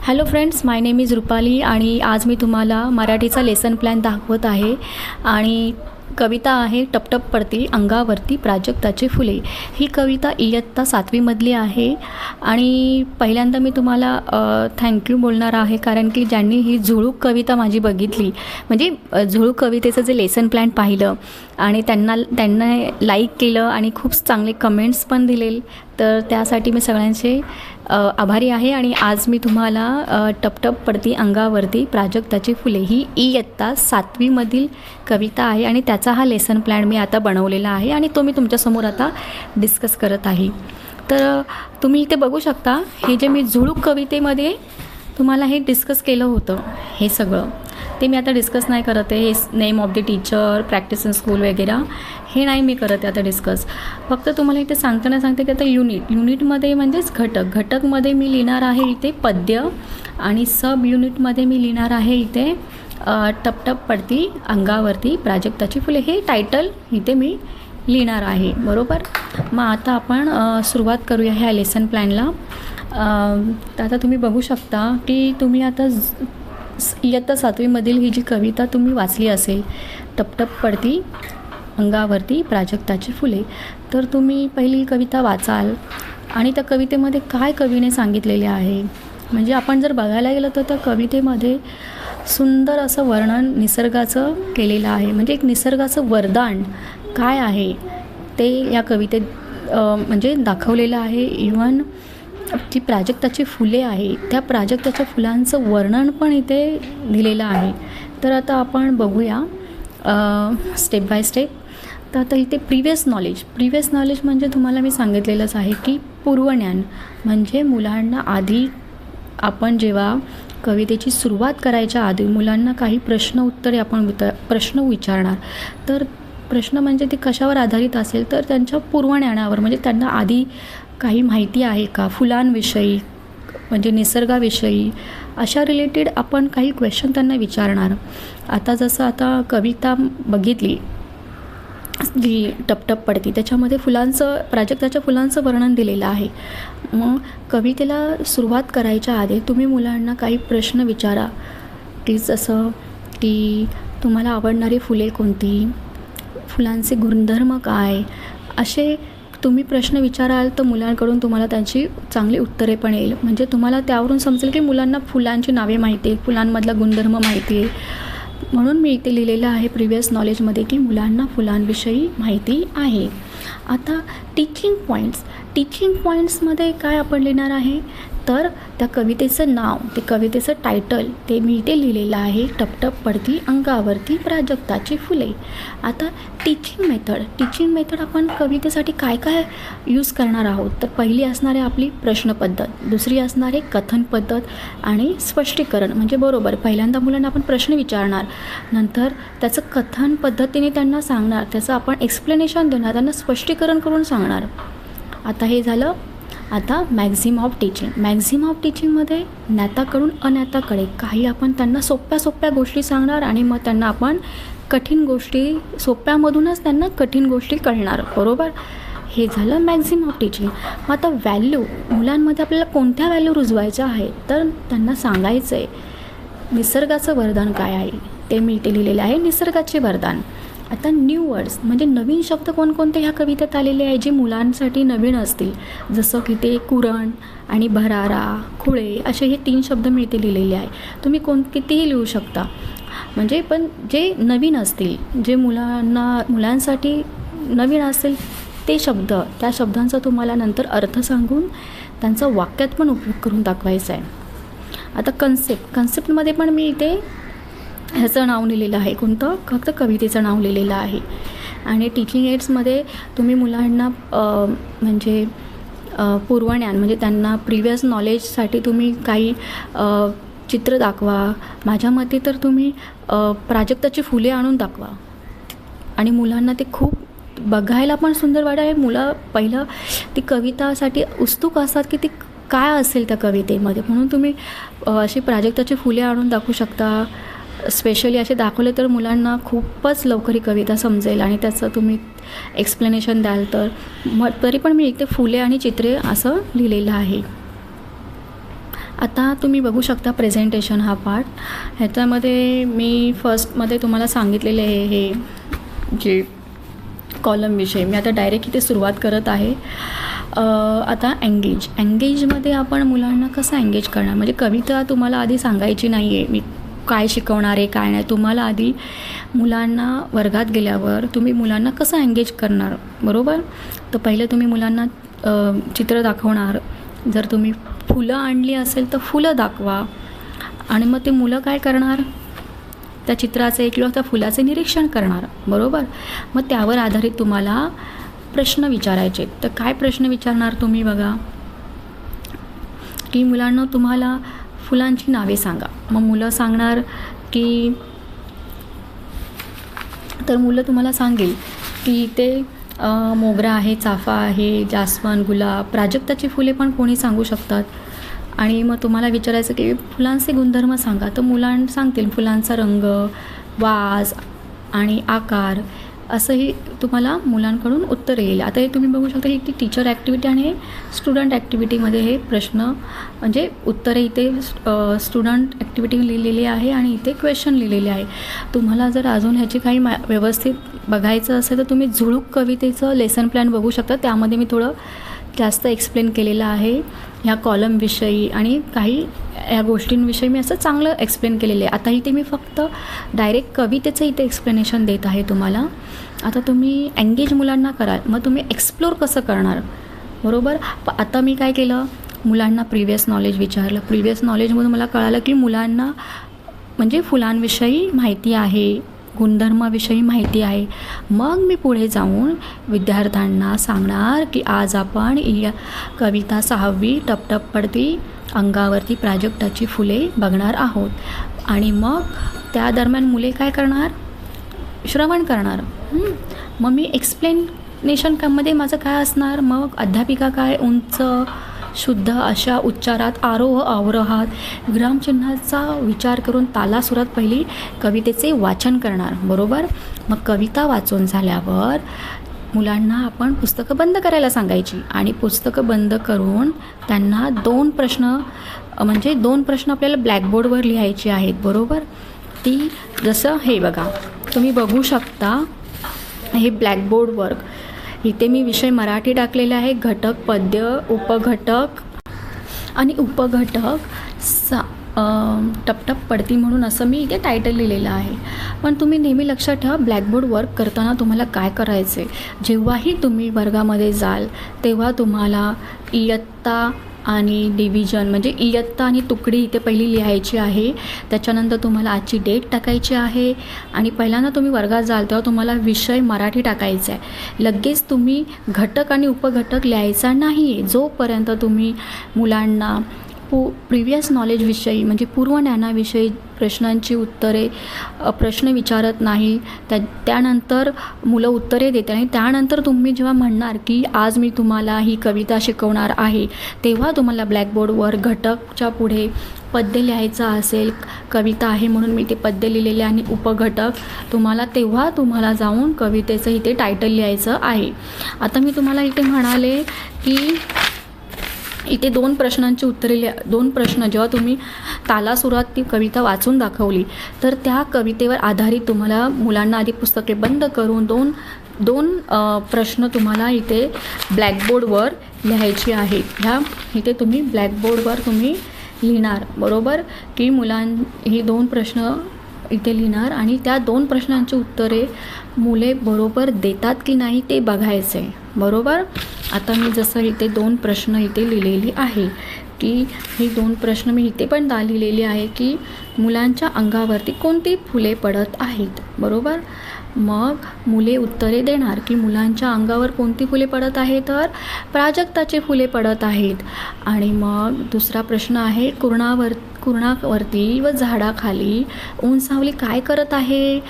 Hello friends, my name is Rupali आणि आज मी तुम्हाला मराठीचा लेसन प्लॅन दाखवत आहे. आणि कविता आहे टपटप पडती अंगावरती प्राजक्ताची फुले. ही कविता इयत्ता 7वीमधली आहे. आणि पहिल्यांदा मी तुम्हाला थँक्यू बोलणार आहे, कारण की ज्यांनी ही झुळूक कविता माझी बघितली, म्हणजे झुळूक कवितेचं जे लेसन प्लॅन पाहिलं आणि त्यांना लाईक केलं आणि खूप चांगले कमेंट्स पण दिले, तर त्यासाठी मी सगळ्यांचे आभारी आहे. आणि आज मी तुम्हाला टपटप पडती अंगावरती प्राजक्ताची फुले ही इयत्ता 7वीमधील कविता आहे आणि त्याचा हा लेसन प्लॅन मी आता बनवलेला आहे आणि तो मी तुमच्यासमोर आता डिस्कस करत आहे. तर तुम्ही इथे बघू शकता, हे जे मी झुळूक कवितेमध्ये तुम्हाला हे डिस्कस केलं होतं, हे सगळं ते मी आता डिस्कस नाही करत आहे. हे name of the teacher, practice in school वगैरे हे नाही मी करत आहे आता डिस्कस. फक्त तुम्हाला इथे सांगते की आता युनिटमध्ये म्हणजेच घटकमध्ये मी लिहिणार आहे इथे पद्य, आणि सब युनिटमध्ये मी लिहिणार आहे इथे टपटप पडती अंगावरती प्राजक्ताची फुले. हे टायटल इथे मी लिहिणार आहे, बरोबर. मग आता आपण सुरुवात करूया ह्या लेसन प्लॅनला. तर आता तुम्ही बघू शकता की तुम्ही आता इयत्ता 7वीमधील ही जी कविता तुम्ही वाचली असेल, टपटप पडती अंगावरती प्राजक्ताची फुले, तर तुम्ही पहिली कविता वाचाल आणि त्या कवितेमध्ये काय कवीने सांगितलेले आहे. म्हणजे आपण जर बघायला गेलं तर त्या कवितेमध्ये सुंदर असं वर्णन निसर्गाचं केलेलं आहे. म्हणजे एक निसर्गाचं वरदान काय आहे ते या कवितेत म्हणजे दाखवलेलं आहे. इव्हन जी प्राजक्ताची फुले आहे, त्या प्राजक्ताच्या फुलांचं वर्णन पण इथे दिलेलं आहे. तर आता आपण बघूया स्टेप बाय स्टेप. तर आता इथे प्रिव्हियस नॉलेज म्हणजे तुम्हाला मी सांगितलेलंच आहे की पूर्वज्ञान, म्हणजे मुलांना आधी आपण जेव्हा कवितेची सुरुवात करायच्या आधी मुलांना काही प्रश्न विचारणार. तर प्रश्न म्हणजे ते कशावर आधारित असेल, तर त्यांच्या पूर्वज्ञानावर, म्हणजे त्यांना आधी काही माहिती आहे का फुलांविषयी, म्हणजे निसर्गाविषयी, अशा रिलेटेड आपण काही क्वेश्चन त्यांना विचारणार. आता जसं आता कविता बघितली जी टपटप पडती, त्याच्यामध्ये प्राजक्ताच्या फुलांचं वर्णन दिलेलं आहे. मग कवितेला सुरुवात करायच्या आधी तुम्ही मुलांना काही प्रश्न विचारा, की जसं की तुम्हाला आवडणारी फुले कोणती, फुलांचे गुणधर्म काय, असे तुम्ही प्रश्न विचाराल तर मुलांकडून तुम्हाला त्यांची चांगली उत्तरे पण येईल. म्हणजे तुम्हाला त्यावरून समजेल की मुलांना फुलांची नावे माहिती आहे, फुलांमधला गुणधर्म माहिती आहे. म्हणून मी इथे लिहिलेलं आहे प्रिव्हियस नॉलेजमध्ये की मुलांना फुलांविषयी माहिती आहे. आता टीचिंग पॉईंट्समध्ये काय आपण लिहिणार आहे, तर त्या कवितेचं नाव, ते कवितेचं टायटल ते मी इथे लिहिलेलं आहे, टपटप पडती अंगावरती प्राजक्ताची फुले. आता टीचिंग मेथड आपण कवितेसाठी काय काय यूज करणार आहोत, तर पहिली असणार आहे आपली प्रश्न पद्धत, दुसरी असणार आहे कथन पद्धत आणि स्पष्टीकरण. म्हणजे बरोबर, पहिल्यांदा मुलांना आपण प्रश्न विचारणार, नंतर त्याचं कथन पद्धतीने त्यांना सांगणार, त्याचं आपण एक्सप्लेनेशन देणार, त्यांना स्पष्टीकरण करून सांगणार. आता हे झालं. आता मॅक्झिम ऑफ टीचिंगमध्ये ज्ञाताकडून अज्ञाताकडे काही आपण त्यांना सोप्या गोष्टी सांगणार आणि मग त्यांना आपण कठीण गोष्टी, सोप्यामधूनच त्यांना कठीण गोष्टी कळणार, बरोबर. हे झालं मॅक्झिम ऑफ टीचिंग. मग आता व्हॅल्यू, मुलांमध्ये आपल्याला कोणत्या व्हॅल्यू रुजवायच्या आहेत, तर त्यांना सांगायचं आहे निसर्गाचं वरदान काय आहे, ते मी इथे लिहिलेलं आहे, निसर्गाचे वरदान. आता न्यू वर्ड्स, म्हणजे नवीन शब्द कोणकोणते ह्या कवितेत आलेले आहे जे मुलांसाठी नवीन असतील, जसं की ते कुरण आणि भरारा, खुळे, असे हे 3 शब्द मी इथे लिहिलेले आहे. तुम्ही कितीही लिहू शकता, म्हणजे पण जे नवीन असतील, जे मुलांसाठी नवीन असतील ते शब्द, त्या शब्दांचा तुम्हाला नंतर अर्थ सांगून त्यांचा वाक्यात पण उपयोग करून दाखवायचा आहे. आता कन्सेप्टमध्ये पण मी इथे ह्याचं नाव लिहिलेलं आहे, कोणतं, फक्त कवितेचं नाव लिहिलेलं आहे. आणि टीचिंग एड्समध्ये तुम्ही मुलांना म्हणजे पूर्वज्ञान, म्हणजे त्यांना प्रिव्हियस नॉलेजसाठी तुम्ही काही चित्र दाखवा. माझ्या मते तर तुम्ही प्राजक्ताची फुले आणून दाखवा आणि मुलांना ते खूप बघायला पण सुंदर वाटेल. मुलं पहिलं ती कवितासाठी उत्सुक असतात की ती काय असेल त्या कवितेमध्ये, म्हणून तुम्ही अशी प्राजक्ताची फुले आणून दाखवू शकता. स्पेशली असे दाखवले तर मुलांना खूपच लवकर ही कविता समजेल आणि त्याचं तुम्ही एक्सप्लेनेशन द्याल तर. तरी पण मी इथे फुले आणि चित्रे असं लिहिलेलं आहे. आता तुम्ही बघू शकता प्रेझेंटेशन हा पार्ट. ह्याच्यामध्ये मी फर्स्टमध्ये तुम्हाला सांगितलेले आहे हे जे कॉलमविषयी. मी आता डायरेक्ट इथे सुरुवात करत आहे. आता एंगेजमध्ये आपण मुलांना कसं एंगेज करणार, म्हणजे कविता तुम्हाला आधी सांगायची नाही आहे मी काय शिकवणार आहे काय नाही. तुम्हाला आधी मुलांना वर्गात गेल्यावर तुम्ही मुलांना कसं एंगेज करणार, बरोबर. तर पहिलं तुम्ही मुलांना चित्र दाखवणार. जर तुम्ही फुलं आणली असेल तर फुलं दाखवा आणि मग ते मुलं काय करणार, त्या चित्राचे किंवा त्या फुलाचे निरीक्षण करणार, बरोबर. मग त्यावर आधारित तुम्हाला प्रश्न विचारायचे. तर काय प्रश्न विचारणार तुम्ही बघा, की मुलांना तुम्हाला फुलांची नावे सांगा. मग मुलं सांगणार की, तर मुलं तुम्हाला सांगेल की ते मोगरा आहे, चाफा आहे, जास्वंद, गुलाब, प्राजक्ताची फुले पण कोणी सांगू शकतात. आणि मग तुम्हाला विचारायचं की फुलांचे गुणधर्म सांगा. तर मुलांना सांगतील फुलांचा रंग, वास आणि आकार, असंही तुम्हाला मुलांकडून उत्तर येईल. आता हे तुम्ही बघू शकता की टीचर ॲक्टिव्हिटी आणि स्टुडंट ॲक्टिव्हिटीमध्ये हे प्रश्न म्हणजे उत्तरे इथे स्टुडंट ॲक्टिव्हिटी लिहिलेली आहे आणि इथे क्वेश्चन लिहिलेले आहे. तुम्हाला जर अजून ह्याची काही व्यवस्थित बघायचं असेल तर तुम्ही झुळूक कवितेचं लेसन प्लॅन बघू शकता. त्यामध्ये मी थोडं जास्त एक्सप्लेन केलेलं आहे ह्या कॉलमविषयी आणि काही या गोष्टींविषयी मी असं चांगलं एक्सप्लेन केलेलं आहे. आता इथे मी फक्त डायरेक्ट कवितेचं इथे एक्सप्लेनेशन देत आहे तुम्हाला. आता तुम्ही एंगेज मुलांना कराल, मग तुम्ही एक्सप्लोर कसं करणार, बरोबर. आता मी काय केलं, मुलांना प्रिव्हियस नॉलेज विचारलं. प्रिव्हियस नॉलेजमधून मला कळालं की मुलांना म्हणजे फुलांविषयी माहिती आहे, गुणधर्माविषयी माहिती आहे. मग मी पुढे जाऊन विद्यार्थ्यांना सांगणार की आज आपण कविता 6वी टपटप पडती अंगावरती प्राजक्ताची फुले बघणार आहोत. आणि मग त्या दरम्यान मुले काय करणार, श्रवण करणार. मग मी एक्सप्लेनेशनमध्ये माझं काय असणार, मग अध्यापिका काय उंच शुद्ध अशा उच्चारात आरोह अवरोहात विरामचिन्हाचा विचार करून तालासुरात पहिली कवितेचे वाचन करणार, बरोबर. मग कविता वाचून झाल्यावर मुलांना आपण पुस्तकं बंद करायला सांगायची आणि पुस्तकं बंद करून त्यांना 2 प्रश्न म्हणजे 2 प्रश्न आपल्याला ब्लॅकबोर्डवर लिहायचे आहेत, बरोबर. ती जसं हे बघा तुम्ही बघू शकता हे ब्लॅकबोर्ड वर्क. इथे मी विषय मराठी टाकलेला आहे, घटक पद्य, उपघटक आणि उपघटक टपटप पडती म्हणून असं मी इथे टायटल लिहिलेलं आहे. पण तुम्ही नेहमी लक्षात ठेवा ब्लॅकबोर्ड वर्क करताना तुम्हाला काय करायचं आहे. जेव्हाही तुम्ही वर्गामध्ये जाल तेव्हा तुम्हाला इयत्ता आणि डिव्हिजन म्हणजे इयत्ता आणि तुकडी इथे पहिली लिहायची आहे. त्याच्यानंतर तुम्हाला आजची डेट टाकायची आहे आणि पहिल्यांदा तुम्ही वर्गात जाल तेव्हा तुम्हाला विषय मराठी टाकायचा आहे. लगेच तुम्ही घटक आणि उपघटक लिहायचा नाही आहे. जोपर्यंत तुम्ही मुलांना प्रिव्हियस नॉलेजविषयी म्हणजे पूर्वज्ञानाविषयी प्रश्नांची उत्तरे प्रश्न विचारत नाही त्यानंतर मुलं उत्तरे देते आणि त्यानंतर तुम्ही जेव्हा म्हणणार की आज मी तुम्हाला ही कविता शिकवणार आहे तेव्हा तुम्हाला ब्लॅकबोर्डवर घटकच्या पुढे पद्य लिहायचं असेल. कविता आहे म्हणून मी ते पद्य लिहिलेले आणि उपघटक तेव्हा तुम्हाला जाऊन कवितेचं इथे टायटल लिहायचं आहे. आता मी तुम्हाला इथे म्हणाले की इथे 2 प्रश्नांची उत्तरे 2 प्रश्न जेव्हा तुम्ही तालासुरात ती कविता वाचून दाखवली तर त्या कवितेवर आधारित तुम्हाला मुलांना आधी पुस्तके बंद करून 2 प्रश्न तुम्हाला इथे ब्लॅकबोर्डवर लिहायचे आहेत. ह्या इथे तुम्ही ब्लॅकबोर्डवर तुम्ही लिहिणार, बरोबर. की ही 2 प्रश्न इथे लिहिणार आणि त्या 2 प्रश्नांची उत्तरे मुले बरोबर देतात की नाही ते बघायचे, बरोबर. आता मी जसं इथे 2 प्रश्न इथे लिहिलेली आहे की ही 2 प्रश्न मी इथे पण लिहिलेली आहे की मुलांच्या अंगावरती कोणती फुले पडत आहेत, बरोबर. मग मुले उत्तरे देणार की मुलांच्या अंगावर कोणती फुले पडत आहेत, तर प्राजक्ताची फुले पडत आहेत. आणि मग दुसरा प्रश्न आहे कुरणावरती व झाडाखाली ऊन सावली काय करत आहे,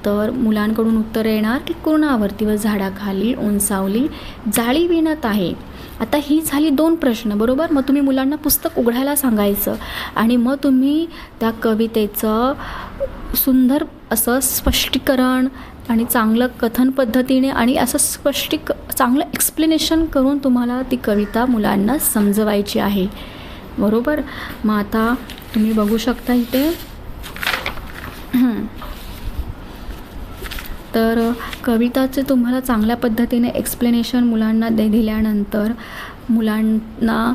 तर मुलांकडून उत्तर येणार की कुरणावरती व झाडाखाली ऊन सावली जाळी विणत आहे. आता ही झाली 2 प्रश्न, बरोबर. मग तुम्ही मुलांना पुस्तक उघडायला सांगायचं आणि मग तुम्ही त्या कवितेचं सुंदर असं स्पष्टीकरण आणि चांगलं कथन पद्धतीने आणि असं चांगलं एक्सप्लेनेशन करून तुम्हाला ती कविता मुलांना समजवायची आहे, बरोबर. मग आता तुम्ही बघू शकता इथे तर कविताचे तुम्हाला चांगल्या पद्धतीने एक्सप्लेनेशन मुलांना दिल्यानंतर मुलांना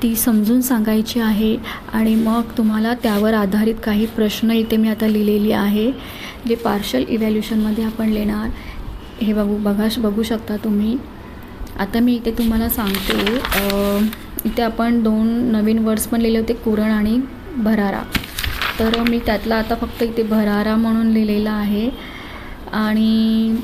ती समजून सांगायची आहे आणि मग तुम्हाला त्यावर आधारित काही प्रश्न इथे मी आता लिहिलेली आहे जे पार्शल इव्हॅल्युशनमध्ये आपण लिहिणार. हे बघू शकता तुम्ही. आता मी इथे तुम्हाला सांगते, इथे आपण 2 नवीन वर्ड्स पण लिहिले होते, कुरण आणि भरारा. तर मी त्यातला आता फक्त इथे भरारा म्हणून लिहिलेला आहे आणि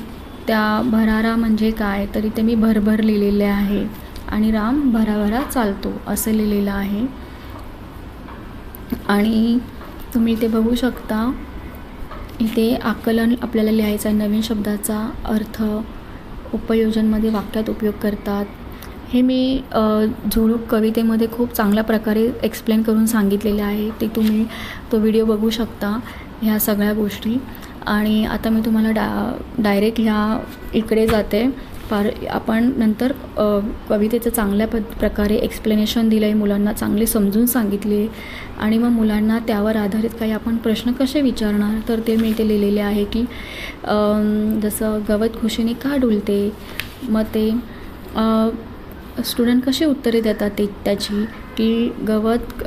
त्या भरारा म्हणजे काय तर इथे मी भरभर लिहिलेले आहे आणि राम भराभरा चालतो असं लिहिलेलं आहे. आणि तुम्ही इथे बघू शकता इथे आकलन आपल्याला लिहायचं आहे. नवीन शब्दाचा अर्थ उपयोजनमध्ये वाक्यात उपयोग करतात. हे मी झुळूक कवितेमध्ये खूप चांगल्या प्रकारे एक्सप्लेन करून सांगितलेले आहे. ते तुम्ही तो व्हिडिओ बघू शकता ह्या सगळ्या गोष्टी. आणि आता मी तुम्हाला डायरेक्ट ह्या इकडे जाते. आपण नंतर कवितेचं चांगल्या प्रकारे एक्सप्लेनेशन दिलं आहे, मुलांना चांगले समजून सांगितले आणि मग मुलांना त्यावर आधारित काही आपण प्रश्न कसे विचारणार तर ते मी इथे लिहिलेले आहे की जसं गवत खुशीने का डुलते, मग ते स्टुडंट कसे उत्तरे देतात ते त्याची की गवत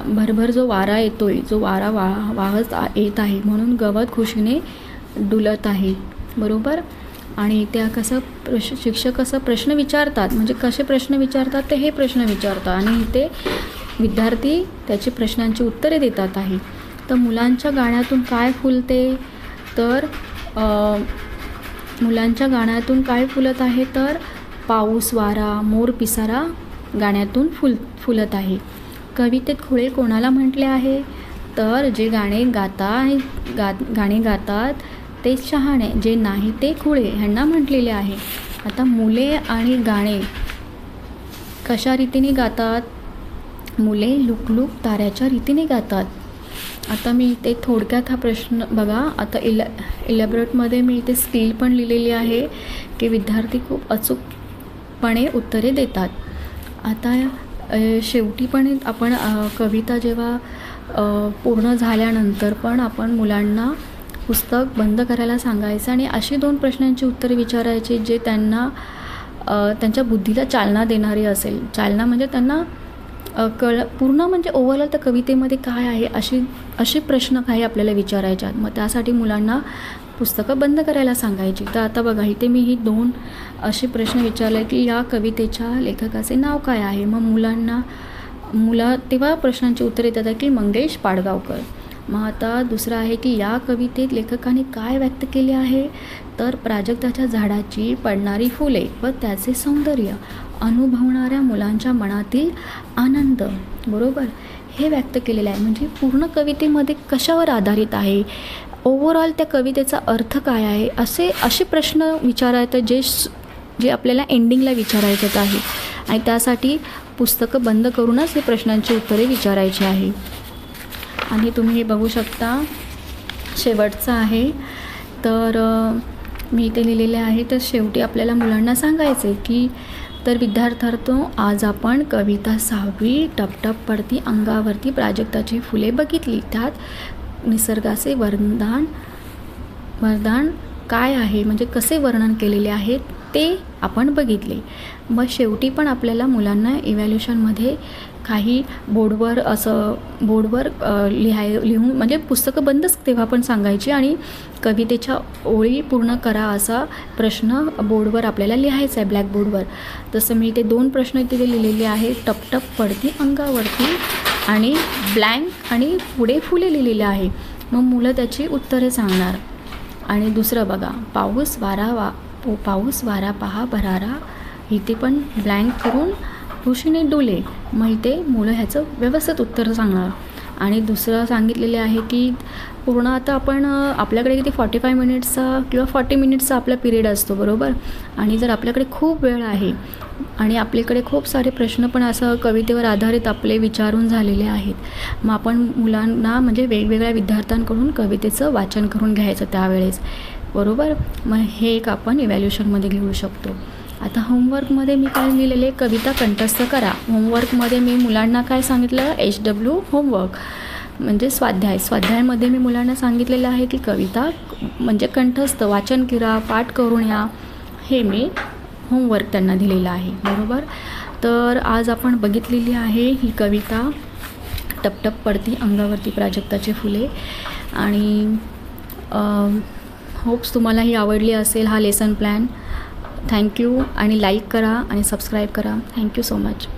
भरभर जो वारा येतो आहे, जो वारा वाहत येत आहे म्हणून गवत खुशीने डुलत आहे. बरोबर. आणि त्या शिक्षक कसं प्रश्न विचारतात म्हणजे कसे प्रश्न विचारतात ते हे प्रश्न विचारतात आणि इथे विद्यार्थी त्याची प्रश्नांची उत्तरे देतात आहे. तर मुलांच्या गाण्यातून काय फुलते तर मुलांच्या गाण्यातून काय फुलत आहे तर पाऊस, वारा, मोर, पिसारा गाण्यातून फुलत आहे. कवितेत खुळे कोणाला म्हटले आहे तर जे गाणे गातात ते शहाणे, जे नाही ते खुळे ह्यांना म्हटलेले आहे. आता मुले आणि गाणे कशा रीतीने गातात, मुले लुकलुक ताऱ्याच्या रीतीने गातात. आता मी इथे थोडक्यात हा प्रश्न बघा. आता इलॅबोरेटमध्ये मी इथे स्किल पण लिहिलेली आहे की विद्यार्थी खूप अचूकपणे उत्तरे देतात. आता शेवटी पण आपण कविता जेव्हा पूर्ण झाल्यानंतर पण आपण मुलांना पुस्तक बंद करायला सांगायचं आणि अशी 2 प्रश्नांची उत्तरे विचारायची जे त्यांना त्यांच्या बुद्धीला चालना देणारी असेल. चालना म्हणजे त्यांना पूर्ण म्हणजे ओव्हरऑल त्या कवितेमध्ये काय आहे असे प्रश्न काही आपल्याला विचारायचे. मग त्यासाठी मुलांना पुस्तकं बंद करायला सांगायची. तर आता बघा इथे मी ही 2 असे प्रश्न विचारले की या कवितेच्या लेखकाचे नाव काय आहे. मग मुलं तेव्हा प्रश्नांची उत्तरे देतात की मंगेश पाडगावकर. मग आता दुसरं आहे की या कवितेत लेखकाने काय व्यक्त केले आहे तर प्राजक्ताच्या झाडाची पडणारी फुले व त्याचे सौंदर्य अनुभवणाऱ्या मुलांच्या मनातील आनंद. बरोबर. हे व्यक्त केलेलं आहे. म्हणजे पूर्ण कवितेमध्ये कशावर आधारित आहे, ओव्हरऑल त्या कवितेचा अर्थ काय आहे असे प्रश्न विचारायचे जे आपल्याला एंडिंगला विचारायचं आहे आणि त्यासाठी पुस्तकं बंद करूनच हे प्रश्नांची उत्तरे विचारायची आहे. आणि तुम्ही हे बघू शकता शेवटचं आहे. तर मी इथे लिहिलेले आहे. तर शेवटी आपल्याला मुलांना सांगायचे की तर विद्यार्थ्यांनो आज आपण कविता 6वी टपटप पडती अंगावरती प्राजक्ताची फुले बघितली. त्यात निसर्गाचे वरदान काय आहे म्हणजे कसे वर्णन केलेले आहे ते आपण बघितले. मग शेवटी पण आपल्याला मुलांना इव्हॅल्युशनमध्ये काही बोर्डवर लिहून म्हणजे पुस्तकं बंदच तेव्हा पण सांगायची आणि कवितेच्या ओळी पूर्ण करा असा प्रश्न बोर्डवर आपल्याला लिहायचा आहे ब्लॅकबोर्डवर. तसं मी ते 2 प्रश्न इथे लिहिलेले आहे. टपटप पडती अंगावरती आणि ब्लँक आणि पुढे फुले लिहिलेले आहे. मग मुलं त्याची उत्तरे सांगणार. आणि दुसरं बघा पाऊस वारा पहा भरारा, इथे पण ब्लँक करून खुशीने डुले. मग इथे मुलं ह्याचं व्यवस्थित उत्तर सांगणार. आणि दुसरं सांगितलेले आहे की पूर्ण आता आपण आपल्याकडे किती 45 मिनिट्सचा किंवा 40 मिनिट्सचा आपला पिरियड असतो. बरोबर. आणि जर आपल्याकडे खूप वेळ आहे आणि आपल्याकडे खूप सारे प्रश्न पण असं कवितेवर आधारित आपले विचारून झालेले आहेत, मग आपण मुलांना म्हणजे वेगवेगळ्या विद्यार्थ्यांकडून कवितेचं वाचन करून घ्यायचं त्यावेळेस. बरोबर. मग हे एक आपण इव्हॅल्युशनमध्ये घेऊ शकतो. आता होमवर्कमध्ये मी काय लिहिलेले, कविता कंठस्थ करा. होमवर्कमध्ये मी मुलांना काय सांगितलं, HW होमवर्क म्हणजे स्वाध्यायामध्ये मी मुलांना सांगितलेलं आहे की कविता म्हणजे कंठस्थ वाचन करा, पाठ करून या, हे मी होमवर्क त्यांना दिलेलं आहे. बरोबर. तर आज आपण बघितलेली आहे ही कविता टपटप पडती अंगावरती प्राजक्ताची फुले. आणि होप्स तुम्हाला ही आवडली असेल हा लेसन प्लॅन. थँक्यू आणि लाईक करा आणि सबस्क्राईब करा. Thank you so much.